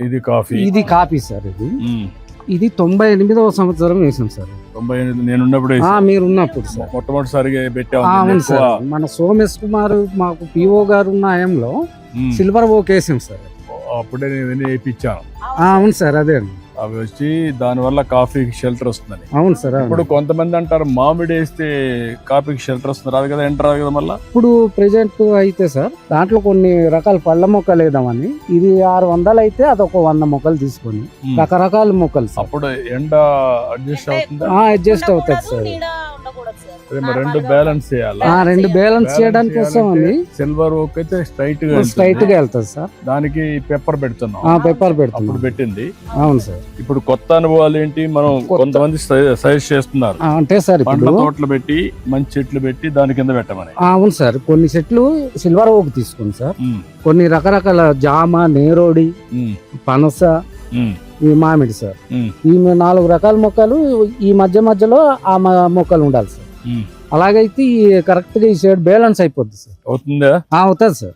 ఇది కాఫీ. ఇది coffee sir. ఇది 98వ సంవత్సరం వేసాం సార్. 98 నేను ఉన్నప్పుడు మీరు ఉన్నప్పుడు సార్ మొట్టమొదటిసారిగా అవును సార్. మన సోమేష్ కుమార్ మాకు పిఓ గారు ఉన్న హయాంలో సిల్వర్ ఓక్ వేసాం సార్. అప్పుడే నేను వేయించాను. అవును సార్. అదే అవి వచ్చి దాని వల్ల కాఫీకి షెల్టర్ వస్తుందని. అవును సార్. ఇప్పుడు కొంతమంది అంటారు మామిడి వేస్తే కాఫీకి షెల్టర్ వస్తుంది, రాదు కదా, ఎంటర్ రాదు కదా. మళ్ళీ ఇప్పుడు ప్రెజెంట్ అయితే సార్ దాంట్లో కొన్ని రకాల పళ్ళ మొక్కలు వేద్దామని ఇది 600 అయితే అదొక 100 మొక్కలు తీసుకొని రకరకాల మొక్కలు సార్. అప్పుడు ఎండ అడ్జస్ట్ అవుతుంది. అడ్జస్ట్ అవుతుంది సార్. రెండు బ్యాలెన్స్ చేయాలి. రెండు బ్యాలెన్స్ చేయడానికి వస్తామని సిల్వర్ ఓక్ అయితే స్ట్రైట్ గా వెళ్తుంది సార్. దానికి పెప్పర్ పెడుతున్నాం. పెప్పర్ పెడుతున్నాం. పెట్టింది. అవును సార్. ఇప్పుడు కొత్త అనుభవాలు ఏంటి, మనం కొంతమంది సజెస్ట్ చేస్తున్నారు అంటే సార్ పండ్ల తోటలు పెట్టి మంచి చెట్లు పెట్టి దాని కింద పెట్టమని. అవును సార్. కొన్ని చెట్లు సిల్వర్ ఓక్ తీసుకోండి సార్. కొన్ని రకరకాల జామ, నేరోడి, పనస, ఈ మామిడి సార్. ఈ 4 రకాల మొక్కలు ఈ మధ్యలో ఆ మొక్కలు ఉండాలి సార్. అలాగైతే కరెక్ట్ గా ఈ సైడ్ బ్యాలెన్స్ అయిపోద్ది సార్. అవుతుందా? అవుతుంది సార్.